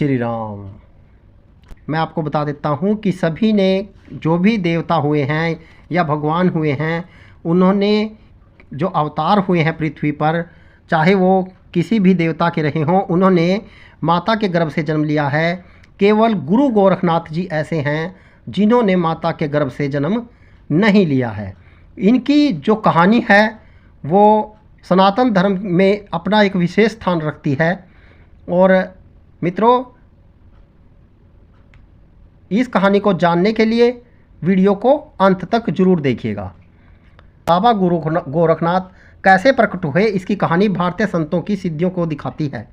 श्री राम। मैं आपको बता देता हूँ कि सभी ने जो भी देवता हुए हैं या भगवान हुए हैं, उन्होंने जो अवतार हुए हैं पृथ्वी पर, चाहे वो किसी भी देवता के रहे हों, उन्होंने माता के गर्भ से जन्म लिया है। केवल गुरु गोरखनाथ जी ऐसे हैं जिन्होंने माता के गर्भ से जन्म नहीं लिया है। इनकी जो कहानी है वो सनातन धर्म में अपना एक विशेष स्थान रखती है। और मित्रों, इस कहानी को जानने के लिए वीडियो को अंत तक जरूर देखिएगा। बाबा गुरु गोरखनाथ कैसे प्रकट हुए, इसकी कहानी भारतीय संतों की सिद्धियों को दिखाती है।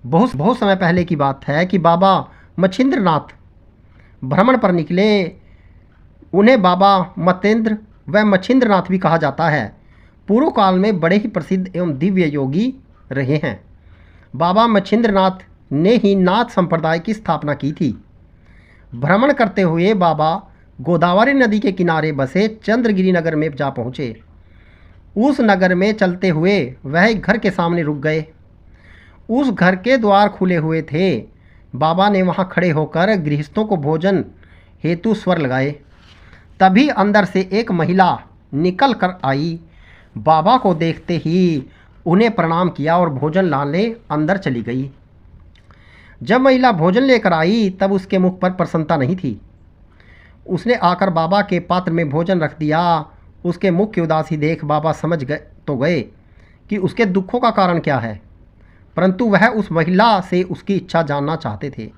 बहुत समय पहले की बात है कि बाबा मच्छिंद्रनाथ भ्रमण पर निकले। उन्हें बाबा मतेंद्र व मच्छिंद्रनाथ भी कहा जाता है। पूर्व काल में बड़े ही प्रसिद्ध एवं दिव्य योगी रहे हैं। बाबा मच्छिंद्रनाथ ने ही नाथ संप्रदाय की स्थापना की थी। भ्रमण करते हुए बाबा गोदावरी नदी के किनारे बसे चंद्रगिरी नगर में जा पहुँचे। उस नगर में चलते हुए वह एक घर के सामने रुक गए। उस घर के द्वार खुले हुए थे। बाबा ने वहां खड़े होकर गृहस्थों को भोजन हेतु स्वर लगाए। तभी अंदर से एक महिला निकल कर आई। बाबा को देखते ही उन्हें प्रणाम किया और भोजन लाने अंदर चली गई। जब महिला भोजन लेकर आई तब उसके मुख पर प्रसन्नता नहीं थी। उसने आकर बाबा के पात्र में भोजन रख दिया। उसके मुख की उदासी देख बाबा समझ गए कि उसके दुखों का कारण क्या है, परंतु वह उस महिला से उसकी इच्छा जानना चाहते थे।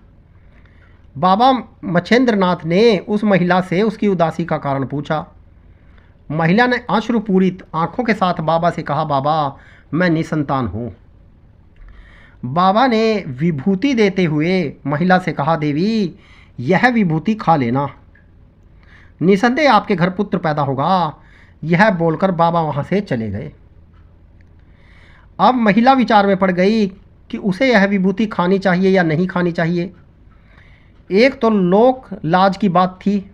बाबा मच्छिंद्रनाथ ने उस महिला से उसकी उदासी का कारण पूछा। महिला ने अश्रुपूरित आंखों के साथ बाबा से कहा, बाबा मैं निसंतान हूँ। बाबा ने विभूति देते हुए महिला से कहा, देवी यह विभूति खा लेना, निसंदेह आपके घर पुत्र पैदा होगा। यह बोलकर बाबा वहाँ से चले गए। अब महिला विचार में पड़ गई कि उसे यह विभूति खानी चाहिए या नहीं खानी चाहिए। एक तो लोक लाज की बात थी,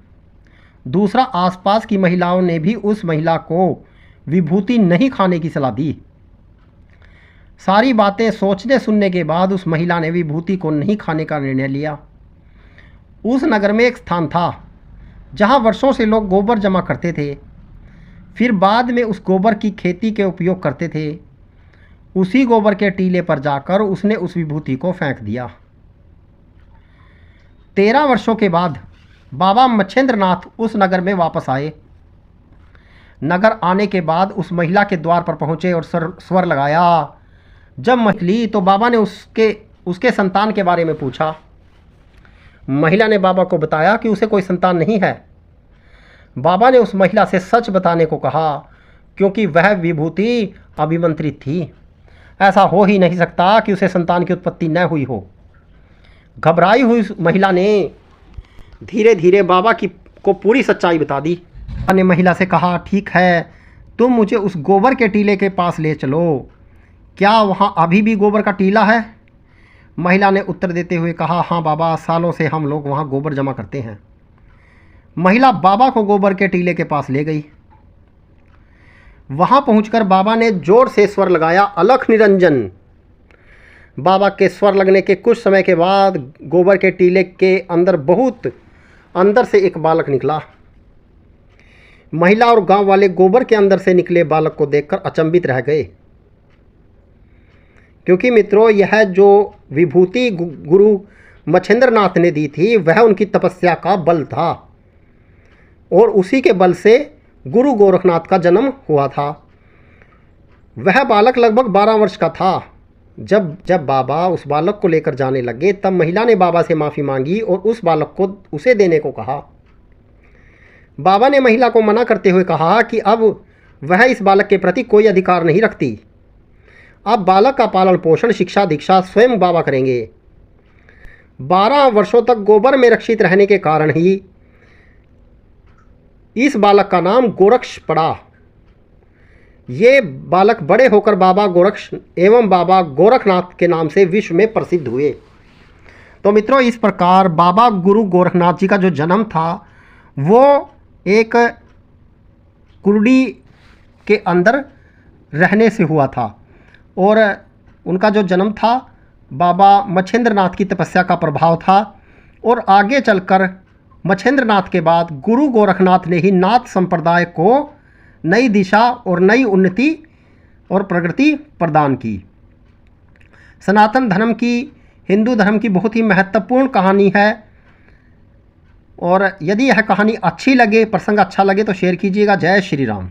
दूसरा आसपास की महिलाओं ने भी उस महिला को विभूति नहीं खाने की सलाह दी। सारी बातें सोचने सुनने के बाद उस महिला ने विभूति को नहीं खाने का निर्णय लिया। उस नगर में एक स्थान था जहां वर्षों से लोग गोबर जमा करते थे, फिर बाद में उस गोबर की खेती के उपयोग करते थे। उसी गोबर के टीले पर जाकर उसने उस विभूति को फेंक दिया। 13 वर्षों के बाद बाबा मच्छिंद्रनाथ उस नगर में वापस आए। नगर आने के बाद उस महिला के द्वार पर पहुंचे और स्वर लगाया। जब मछली तो बाबा ने उसके संतान के बारे में पूछा। महिला ने बाबा को बताया कि उसे कोई संतान नहीं है। बाबा ने उस महिला से सच बताने को कहा, क्योंकि वह विभूति अभिमंत्रित थी। ऐसा हो ही नहीं सकता कि उसे संतान की उत्पत्ति न हुई हो। घबराई हुई महिला ने धीरे धीरे बाबा को पूरी सच्चाई बता दी। बाबा ने महिला से कहा, ठीक है, तुम मुझे उस गोबर के टीले के पास ले चलो। क्या वहाँ अभी भी गोबर का टीला है? महिला ने उत्तर देते हुए कहा, हाँ बाबा, सालों से हम लोग वहाँ गोबर जमा करते हैं। महिला बाबा को गोबर के टीले के पास ले गई। वहाँ पहुंचकर बाबा ने जोर से स्वर लगाया, अलख निरंजन। बाबा के स्वर लगने के कुछ समय के बाद गोबर के टीले के बहुत अंदर से एक बालक निकला। महिला और गांव वाले गोबर के अंदर से निकले बालक को देखकर अचंभित रह गए, क्योंकि मित्रों, यह जो विभूति गुरु मच्छिंद्रनाथ ने दी थी वह उनकी तपस्या का बल था, और उसी के बल से गुरु गोरखनाथ का जन्म हुआ था। वह बालक लगभग 12 वर्ष का था। जब बाबा उस बालक को लेकर जाने लगे तब महिला ने बाबा से माफ़ी मांगी और उस बालक को उसे देने को कहा। बाबा ने महिला को मना करते हुए कहा कि अब वह इस बालक के प्रति कोई अधिकार नहीं रखती। अब बालक का पालन पोषण, शिक्षा, दीक्षा स्वयं बाबा करेंगे। 12 वर्षों तक गोबर में रक्षित रहने के कारण ही इस बालक का नाम गोरक्ष पड़ा। ये बालक बड़े होकर बाबा गोरक्ष एवं बाबा गोरखनाथ के नाम से विश्व में प्रसिद्ध हुए। तो मित्रों, इस प्रकार बाबा गुरु गोरखनाथ जी का जो जन्म था वो एक कुरडी के अंदर रहने से हुआ था, और उनका जो जन्म था बाबा मच्छिंद्रनाथ की तपस्या का प्रभाव था और आगे चलकर मच्छिंद्रनाथ के बाद गुरु गोरखनाथ ने ही नाथ संप्रदाय को नई दिशा और नई उन्नति और प्रगति प्रदान की। सनातन धर्म की, हिंदू धर्म की बहुत ही महत्वपूर्ण कहानी है और यदि यह कहानी अच्छी लगे, प्रसंग अच्छा लगे तो शेयर कीजिएगा। जय श्री राम।